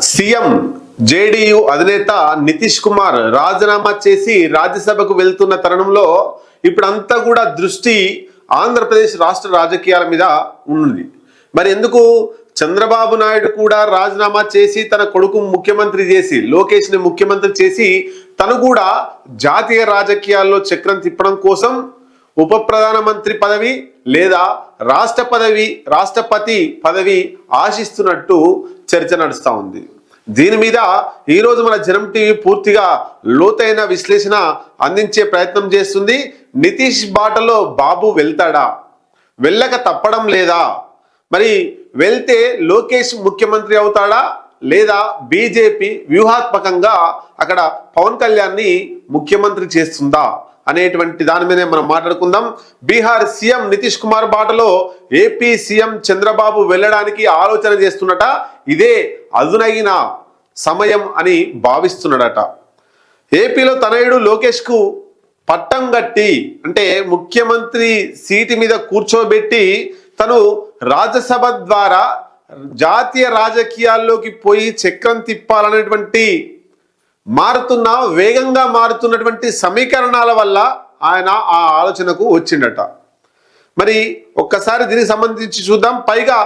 CM JDU అధినేత నితీష్ కుమార్ రాజీనామా చేసి రాజ్యసభకు వెళ్తున్న తరుణంలో ఇప్పుడంతా కూడా దృష్టి ఆంధ్రప్రదేశ్ రాష్ట్ర రాజకీయాల మీద ఉంది. మరి ఎందుకు చంద్రబాబు నాయుడు కూడా రాజీనామా చేసి తన కొడుకు ముఖ్యమంత్రి చేసి లోకేష్ని ముఖ్యమంత్రి చేసి తను కూడా జాతీయ రాజకీయాల్లో చక్రం తిప్పడం కోసం ఉప ప్రధానమంత్రి పదవి లేదా రాష్ట్రపతి పదవి ఆశిస్తున్నట్టు చర్చ నడుస్తూ ఉంది. దీని మీద ఈరోజు మన జనం టీవీ పూర్తిగా లోతైన విశ్లేషణ అందించే ప్రయత్నం చేస్తుంది. నితీష్ బాటలో బాబు వెళ్తాడా, వెళ్ళక తప్పడం లేదా, మరి వెళ్తే లోకేష్ ముఖ్యమంత్రి అవుతాడా లేదా బీజేపీ వ్యూహాత్మకంగా అక్కడ పవన్ కళ్యాణ్ని ముఖ్యమంత్రి చేస్తుందా అనేటువంటి దాని మీదే మనం మాట్లాడుకుందాం. బీహార్ సీఎం నితీష్ కుమార్ బాటలో ఏపీ సీఎం చంద్రబాబు వెళ్ళడానికి ఆలోచన చేస్తున్నట. ఇదే అదునైన సమయం అని భావిస్తున్నాడట. ఏపీలో తనయుడు లోకేష్ కు పట్టం కట్టి అంటే ముఖ్యమంత్రి సీటు మీద కూర్చోబెట్టి తను రాజ్యసభ ద్వారా జాతీయ రాజకీయాల్లోకి పోయి చక్రం తిప్పాలనేటువంటి వేగంగా మారుతున్నటువంటి సమీకరణాల వల్ల ఆయన ఆ ఆలోచనకు వచ్చిండట. మరి ఒక్కసారి దీనికి సంబంధించి చూద్దాం. పైగా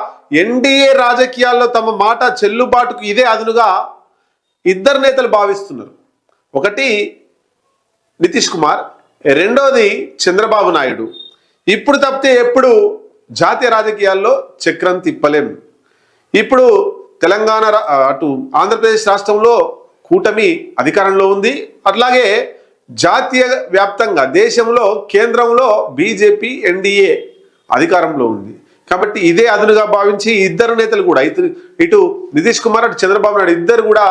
ఎన్డీఏ రాజకీయాల్లో తమ మాట చెల్లుబాటుకు ఇదే అదునుగా ఇద్దరు నేతలు భావిస్తున్నారు. ఒకటి నితీష్ కుమార్, రెండోది చంద్రబాబు నాయుడు. ఇప్పుడు తప్పితే ఎప్పుడు జాతీయ రాజకీయాల్లో చక్రం తిప్పలేం. ఇప్పుడు తెలంగాణ అటు ఆంధ్రప్రదేశ్ రాష్ట్రంలో కూటమి అధికారంలో ఉంది. అట్లాగే జాతీయ వ్యాప్తంగా దేశంలో కేంద్రంలో బీజేపీ ఎన్డీఏ అధికారంలో ఉంది. కాబట్టి ఇదే అదునుగా భావించి ఇద్దరు నేతలు కూడా ఇటు నితీష్ కుమార్ అటు చంద్రబాబు నాయుడు ఇద్దరు కూడా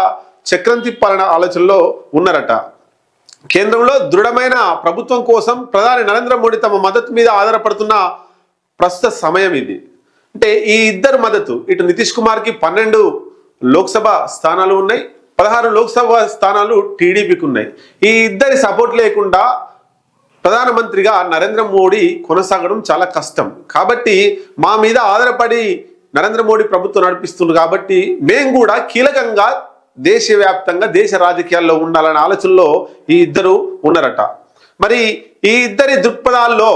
చక్రం తిప్పాలన్న ఆలోచనలో ఉన్నారట. కేంద్రంలో దృఢమైన ప్రభుత్వం కోసం ప్రధాని నరేంద్ర మోడీ తమ మద్దతు మీద ఆధారపడుతున్న ప్రస్తుత సమయం ఇది. అంటే ఈ ఇద్దరు మద్దతు, ఇటు నితీష్ కుమార్కి 12 లోక్సభ స్థానాలు ఉన్నాయి, 16 లోక్సభ స్థానాలు టీడీపీకి ఉన్నాయి. ఈ ఇద్దరి సపోర్ట్ లేకుండా ప్రధానమంత్రిగా నరేంద్ర మోడీ కొనసాగడం చాలా కష్టం. కాబట్టి మా మీద ఆధారపడి నరేంద్ర మోడీ ప్రభుత్వం నడిపిస్తుంది కాబట్టి మేము కూడా కీలకంగా దేశవ్యాప్తంగా దేశ రాజకీయాల్లో ఉండాలనే ఆలోచనలో ఈ ఇద్దరు ఉన్నారట. మరి ఈ ఇద్దరి దృక్పథాల్లో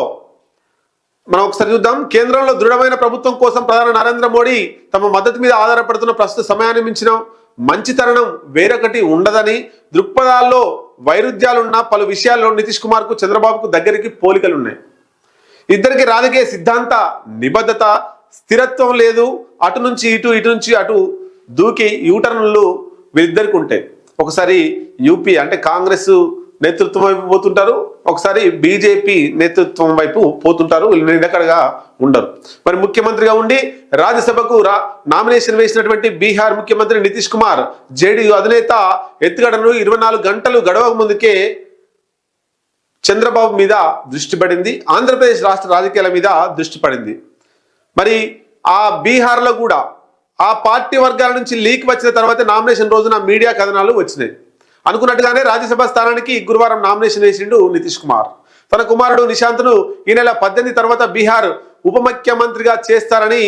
మనం ఒకసారి చూద్దాం. కేంద్రంలో దృఢమైన ప్రభుత్వం కోసం ప్రధాని నరేంద్ర మోడీ తమ మద్దతు మీద ఆధారపడుతున్న ప్రస్తుత సమయాన్ని మించిన మంచి తరుణం వేరొకటి ఉండదని, దృక్పథాల్లో వైరుధ్యాలున్న పలు విషయాల్లో నితీష్ కుమార్కు చంద్రబాబుకు దగ్గరికి పోలికలున్నాయి. ఇద్దరికి రాజకీయ సిద్ధాంత నిబద్ధత స్థిరత్వం లేదు. అటు నుంచి ఇటు నుంచి అటు దూకి యూటర్న్లు వీరిద్దరికి ఉంటాయి. ఒకసారి యూపీ అంటే కాంగ్రెస్ నేతృత్వం వైపు పోతుంటారు, ఒకసారి బీజేపీ నేతృత్వం వైపు పోతుంటారు. వీళ్ళు నిలకడగా ఉండరు. మరి ముఖ్యమంత్రిగా ఉండి రాజ్యసభకు నామినేషన్ వేసినటువంటి బీహార్ ముఖ్యమంత్రి నితీష్ కుమార్ జేడీయూ అధినేత ఎత్తుగడను 24 గంటలు గడవక ముందుకే చంద్రబాబు మీద దృష్టి పడింది, ఆంధ్రప్రదేశ్ రాష్ట్ర రాజకీయాల మీద దృష్టి పడింది. మరి ఆ బీహార్లో కూడా ఆ పార్టీ వర్గాల నుంచి లీక్ వచ్చిన తర్వాత నామినేషన్ రోజున మీడియా కథనాలు వచ్చినాయి. అనుకున్నట్టుగానే రాజ్యసభ స్థానానికి గురువారం నామినేషన్ వేసిండు నితీష్ కుమార్. తన కుమారుడు నిశాంత్ను ఈ నెల 18 తర్వాత బీహార్ ఉప ముఖ్యమంత్రిగా చేస్తారని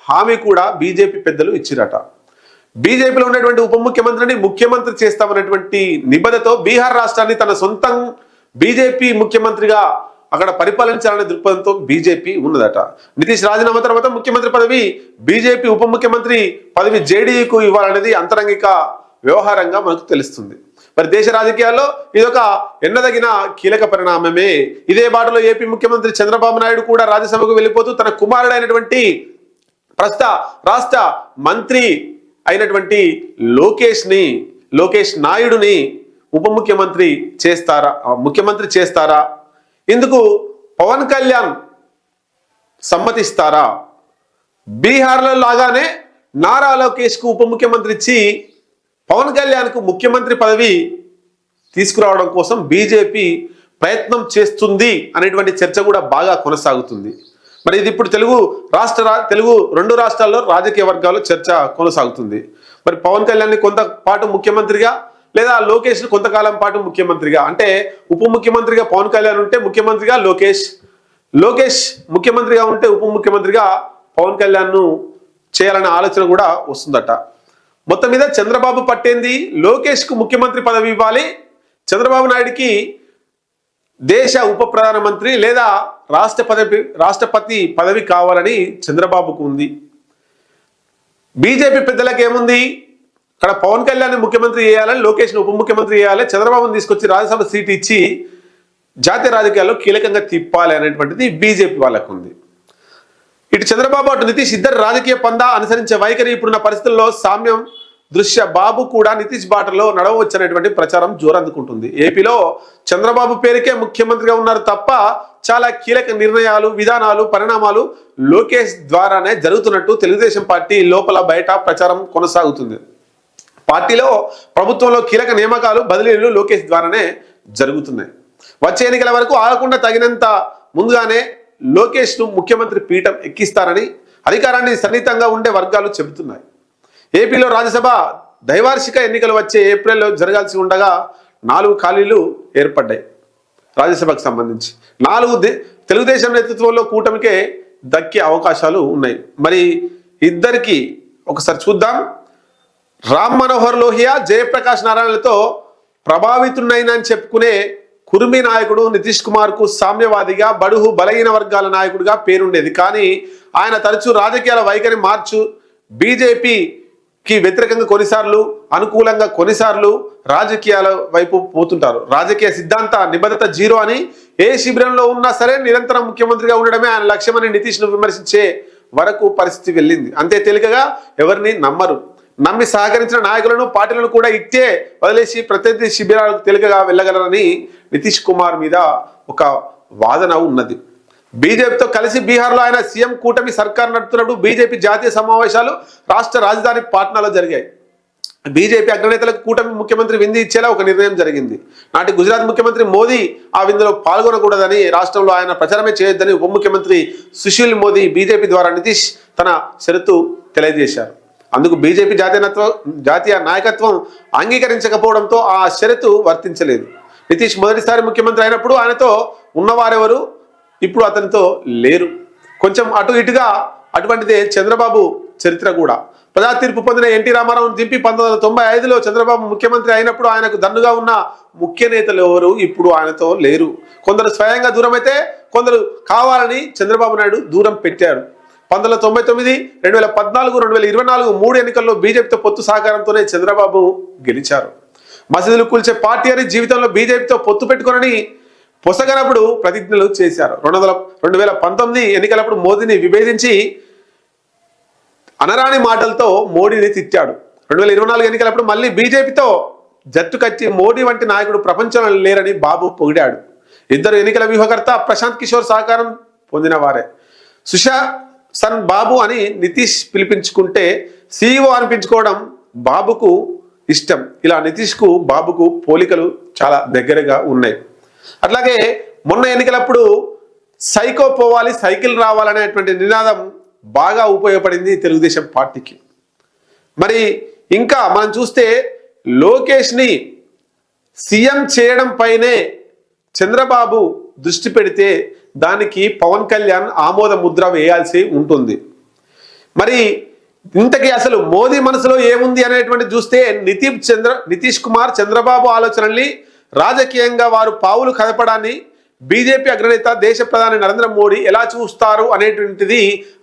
హామీ కూడా బీజేపీ పెద్దలు ఇచ్చిరట. బీజేపీలో ఉన్నటువంటి ఉప ముఖ్యమంత్రిని ముఖ్యమంత్రి చేస్తామన్నటువంటి నిబద్ధతో బీహార్ రాష్ట్రాన్ని తన సొంతం బీజేపీ ముఖ్యమంత్రిగా అక్కడ పరిపాలించాలనే దృక్పథంతో బీజేపీ ఉన్నదట. నితీష్ రాజీనామా తర్వాత ముఖ్యమంత్రి పదవి బీజేపీ ఉప ముఖ్యమంత్రి పదవి జేడీయూకు ఇవ్వాలనేది అంతరంగిక వ్యవహారంగా మనకు తెలుస్తుంది. మరి దేశ రాజకీయాల్లో ఇదొక ఎన్నదగిన కీలక పరిణామమే. ఇదే బాటలో ఏపీ ముఖ్యమంత్రి చంద్రబాబు నాయుడు కూడా రాజ్యసభకు వెళ్ళిపోతూ తన కుమారుడైనటువంటి ప్రస్తుత రాష్ట్ర మంత్రి అయినటువంటి లోకేష్ నాయుడుని ఉప ముఖ్యమంత్రి చేస్తారా, ఇందుకు పవన్ కళ్యాణ్ సమ్మతిస్తారా? బీహార్లో లాగానే నారా లోకేష్కు ఉప ముఖ్యమంత్రి ఇచ్చి పవన్ కళ్యాణ్కు ముఖ్యమంత్రి పదవి తీసుకురావడం కోసం బీజేపీ ప్రయత్నం చేస్తుంది అనేటువంటి చర్చ కూడా బాగా కొనసాగుతుంది. మరి ఇది ఇప్పుడు తెలుగు 2 రాష్ట్రాల్లో రాజకీయ వర్గాల్లో చర్చ కొనసాగుతుంది. మరి పవన్ కళ్యాణ్ని కొంతపాటు ముఖ్యమంత్రిగా లేదా లోకేష్ని కొంతకాలం పాటు ముఖ్యమంత్రిగా, అంటే ఉప ముఖ్యమంత్రిగా పవన్ కళ్యాణ్ ఉంటే ముఖ్యమంత్రిగా లోకేష్ ముఖ్యమంత్రిగా ఉంటే ఉప ముఖ్యమంత్రిగా పవన్ కళ్యాణ్ను చేయాలనే ఆలోచన కూడా వస్తుందట. మొత్తం మీద చంద్రబాబు పట్టేంది లోకేష్కు ముఖ్యమంత్రి పదవి ఇవ్వాలి, చంద్రబాబు నాయుడికి దేశ ఉప ప్రధానమంత్రి లేదా రాష్ట్రపతి పదవి కావాలని చంద్రబాబుకు ఉంది. బీజేపీ పెద్దలకు ఏముంది, అక్కడ పవన్ కళ్యాణ్ ముఖ్యమంత్రి చేయాలని, లోకేష్ని ఉప ముఖ్యమంత్రి చేయాలి, చంద్రబాబుని తీసుకొచ్చి రాజ్యసభ సీట్ ఇచ్చి జాతీయ రాజకీయాల్లో కీలకంగా తిప్పాలి అనేటువంటిది బీజేపీ వాళ్ళకు ఉంది. ఇటు చంద్రబాబు అటు నితీష్ ఇద్దరు రాజకీయ పందా అనుసరించే వైఖరి ఇప్పుడున్న పరిస్థితుల్లో సామ్యం దృశ్య బాబు కూడా నితీష్ బాటలో నడవచ్చనేటువంటి ప్రచారం జోరందుకుంటుంది. ఏపీలో చంద్రబాబు పేరుకే ముఖ్యమంత్రిగా ఉన్నారు తప్ప చాలా కీలక నిర్ణయాలు, విధానాలు, పరిణామాలు లోకేష్ ద్వారానే జరుగుతున్నట్టు తెలుగుదేశం పార్టీ లోపల బయట ప్రచారం కొనసాగుతుంది. పార్టీలో ప్రభుత్వంలో కీలక నియామకాలు, బదిలీలు లోకేష్ ద్వారానే జరుగుతున్నాయి. వచ్చే ఎన్నికల వరకు ఆగకుండా తగినంత ముందుగానే లోకేష్ను ముఖ్యమంత్రి పీఠం ఎక్కిస్తారని అధికారాన్ని సన్నిహితంగా ఉండే వర్గాలు చెబుతున్నాయి. ఏపీలో రాజ్యసభ ద్వైవార్షిక ఎన్నికలు వచ్చే ఏప్రిల్లో జరగాల్సి ఉండగా 4 ఖాళీలు ఏర్పడ్డాయి. రాజ్యసభకు సంబంధించి 4 తెలుగుదేశం నేతృత్వంలో కూటమికే దక్కే అవకాశాలు ఉన్నాయి. మరి ఇద్దరికి ఒకసారి చూద్దాం. రామ్ మనోహర్ లోహియా, జయప్రకాష్ నారాయణలతో ప్రభావితున్నైనని చెప్పుకునే కుర్మి నాయకుడు నితీష్ కుమార్ కు సామ్యవాదిగా, బడుగు బలహీన వర్గాల నాయకుడిగా పేరుండేది. కానీ ఆయన తరచూ రాజకీయాల వైఖరి మార్చు బీజేపీకి వ్యతిరేకంగా కొన్నిసార్లు, అనుకూలంగా కొన్నిసార్లు రాజకీయాల వైపు పోతుంటారు. రాజకీయ సిద్ధాంత నిబద్ధత జీరో అని, ఏ శిబిరంలో ఉన్నా సరే నిరంతరం ముఖ్యమంత్రిగా ఉండడమే ఆయన లక్ష్యమని నితీష్ను విమర్శించే వరకు పరిస్థితి వెళ్ళింది. అంతే తేలికగా ఎవరిని నమ్మరు. నమ్మి సహకరించిన నాయకులను, పార్టీలను కూడా ఇట్టే వదిలేసి ప్రత్యర్థి శిబిరాలకు తేలికగా వెళ్ళగలరని నితీష్ కుమార్ మీద ఒక వాదన ఉన్నది. బీజేపీతో కలిసి బీహార్లో ఆయన సీఎం కూటమి సర్కార్ నడుపుతున్నప్పుడు బీజేపీ జాతీయ సమావేశాలు రాష్ట్ర రాజధాని పాట్నాలో జరిగాయి. బీజేపీ అగ్రనేతలకు కూటమి ముఖ్యమంత్రి విందు ఇచ్చేలా ఒక నిర్ణయం జరిగింది. నాటి గుజరాత్ ముఖ్యమంత్రి మోదీ ఆ విందులో పాల్గొనకూడదని, రాష్ట్రంలో ఆయన ప్రచారమే చేయొద్దని ఉప ముఖ్యమంత్రి సుశీల్ మోదీ బీజేపీ ద్వారా నితీష్ తన షరతు తెలియజేశారు. అందుకు బీజేపీ జాతీయ నాయకత్వం అంగీకరించకపోవడంతో ఆ షరతు వర్తించలేదు. నితీష్ మొదటిసారి ముఖ్యమంత్రి అయినప్పుడు ఆయనతో ఉన్నవారెవరు ఇప్పుడు అతనితో లేరు. కొంచెం అటు ఇటుగా అటువంటిదే చంద్రబాబు చరిత్ర కూడా. ప్రజా తీర్పు పొందిన ఎన్టీ రామారావును దింపి 1995లో చంద్రబాబు ముఖ్యమంత్రి అయినప్పుడు ఆయనకు దన్నుగా ఉన్న ముఖ్య నేతలు ఎవరు ఇప్పుడు ఆయనతో లేరు. కొందరు స్వయంగా దూరం అయితే, కొందరు కావాలని చంద్రబాబు నాయుడు దూరం పెట్టాడు. 1999, 2014, 2024 3 ఎన్నికల్లో బీజేపీతో పొత్తు సహకారంతోనే చంద్రబాబు గెలిచారు. మసీదులు కూల్చే పార్టీ అని జీవితంలో బీజేపీతో పొత్తు పెట్టుకుని పొసగనప్పుడు ప్రతిజ్ఞలు చేశారు. 2019 ఎన్నికలప్పుడు మోదీని విభేదించి అనరాని మాటలతో మోడీని తిట్టాడు. 2024 ఎన్నికలప్పుడు మళ్ళీ బీజేపీతో జట్టు కట్టి మోడీ వంటి నాయకుడు ప్రపంచంలో లేరని బాబు పొగిడాడు. ఇద్దరు ఎన్నికల వ్యూహకర్త ప్రశాంత్ కిషోర్ సహకారం పొందిన వారే. సుశాసన్ బాబు అని నితీష్ పిలిపించుకుంటే సీఈఓ అనిపించుకోవడం బాబుకు ఇష్టం. ఇలా నితీష్కు బాబుకు పోలికలు చాలా దగ్గరగా ఉన్నాయి. అట్లాగే మొన్న ఎన్నికలప్పుడు సైకో పోవాలి, సైకిల్ రావాలనేటువంటి నినాదం బాగా ఉపయోగపడింది తెలుగుదేశం పార్టీకి. మరి ఇంకా మనం చూస్తే లోకేష్ని సీఎం చేయడం పైనే చంద్రబాబు దృష్టి పెడితే దానికి పవన్ కళ్యాణ్ ఆమోద ముద్ర వేయాల్సి ఉంటుంది. మరి ఇంతకీ అసలు మోదీ మనసులో ఏముంది అనేటువంటి చూస్తే నితీష్ కుమార్ చంద్రబాబు ఆలోచనల్ని, రాజకీయంగా వారు పావులు కదపడాన్ని బీజేపీ అగ్రనేత దేశ ప్రధాని నరేంద్ర మోడీ ఎలా చూస్తారు అనేటువంటిది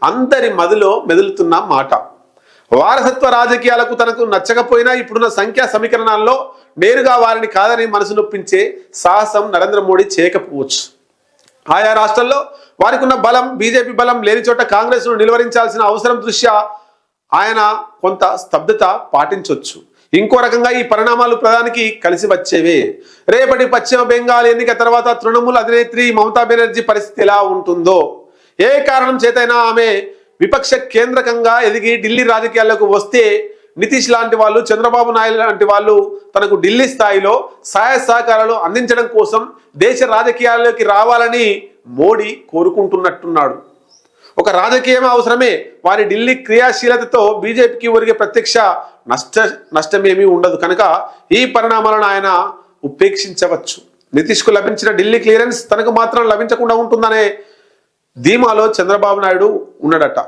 అందరి మదిలో మెదులుతున్న మాట. వారసత్వ రాజకీయాలకు తనకు నచ్చకపోయినా ఇప్పుడున్న సంఖ్యా సమీకరణాల్లో నేరుగా వారిని కాదని మనసు నొప్పించే సాహసం నరేంద్ర మోడీ చేయకపోవచ్చు. ఆయా రాష్ట్రాల్లో వారికి ఉన్న బలం, బీజేపీ బలం లేని చోట కాంగ్రెస్ను నిలువరించాల్సిన అవసరం దృష్ట్యా ఆయన కొంత స్తబ్దత పాటించవచ్చు. ఇంకో రకంగా ఈ పరిణామాలు ప్రధానికి కలిసి వచ్చేవే. రేపటి పశ్చిమ బెంగాల్ ఎన్నిక తర్వాత తృణమూల్ అధినేత్రి మమతా బెనర్జీ పరిస్థితి ఎలా ఉంటుందో, ఏ కారణం చేతైనా ఆమె విపక్ష కేంద్రకంగా ఎదిగి ఢిల్లీ రాజకీయాల్లోకి వస్తే నితీష్ లాంటి వాళ్ళు, చంద్రబాబు నాయుడు లాంటి వాళ్ళు తనకు ఢిల్లీ స్థాయిలో సహాయ సహకారాలు అందించడం కోసం దేశ రాజకీయాల్లోకి రావాలని మోడీ కోరుకుంటున్నట్టున్నాడు. ఒక రాజకీయం అవసరమే. వారి ఢిల్లీ క్రియాశీలతతో బీజేపీకి ఒరిగే ప్రత్యక్ష నష్టమేమీ ఉండదు కనుక ఈ పరిణామాలను ఆయన ఉపేక్షించవచ్చు. నితీష్కు లభించిన ఢిల్లీ క్లియరెన్స్ తనకు మాత్రం లభించకుండా ఉంటుందనే ధీమాలో చంద్రబాబు నాయుడు ఉన్నాడట.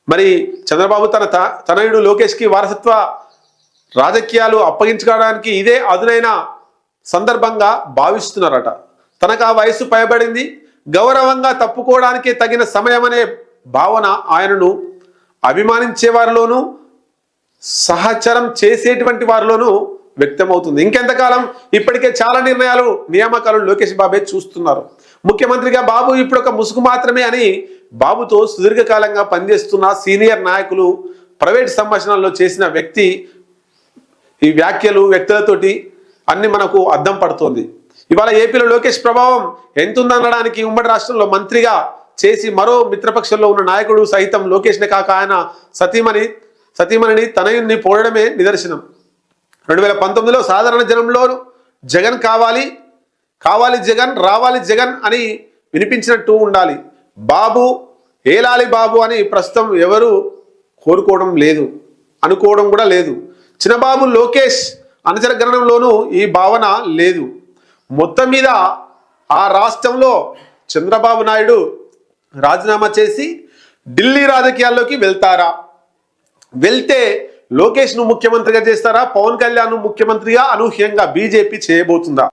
మరి చంద్రబాబు తన తనయుడు లోకేష్కి వారసత్వ రాజకీయాలు అప్పగించుకోవడానికి ఇదే అదునైన సందర్భంగా భావిస్తున్నారట. తనకు ఆ వయసు పైబడింది, గౌరవంగా తప్పుకోవడానికి తగిన సమయం అనే భావన ఆయనను అభిమానించే వారిలోనూ సహచరం చేసేటువంటి వారిలోనూ వ్యక్తమవుతుంది. ఇంకెంతకాలం? ఇప్పటికే చాలా నిర్ణయాలు, నియామకాలు లోకేష్ బాబే చూస్తున్నారు. ముఖ్యమంత్రిగా బాబు ఇప్పుడు ఒక ముసుగు మాత్రమే అని బాబుతో సుదీర్ఘకాలంగా పనిచేస్తున్న సీనియర్ నాయకులు, ప్రైవేట్ సంభాషణల్లో చేసిన ఈ వ్యాఖ్యలు, వ్యక్తులతోటి అన్ని మనకు అద్దం పడుతోంది. ఇవాళ ఏపీలో లోకేష్ ప్రభావం ఎంతుందనడానికి ఉమ్మడి రాష్ట్రంలో మంత్రిగా చేసి మరో మిత్రపక్షంలో ఉన్న నాయకుడు సైతం లోకేష్నే కాక ఆయన సతీమణిని తనయుణ్ణి పోవడమే నిదర్శనం. 2019లో సాధారణ జనంలో జగన్ కావాలి జగన్, రావాలి జగన్ అని వినిపించినట్టు ఉండాలి. బాబు ఏలాలి బాబు అని ప్రస్తుతం ఎవరు కోరుకోవడం లేదు, అనుకోవడం కూడా లేదు. చిన్నబాబు లోకేష్ అనుచర గణనంలోనూ ఈ భావన లేదు. మొత్తం మీద ఆ రాష్ట్రంలో చంద్రబాబు నాయుడు రాజీనామా చేసి ఢిల్లీ రాజకీయాల్లోకి వెళ్తారా? వెళ్తే లోకేష్ను ముఖ్యమంత్రిగా చేస్తారా? పవన్ కళ్యాణ్ ముఖ్యమంత్రిగా అనూహ్యంగా బీజేపీ చేయబోతుందా?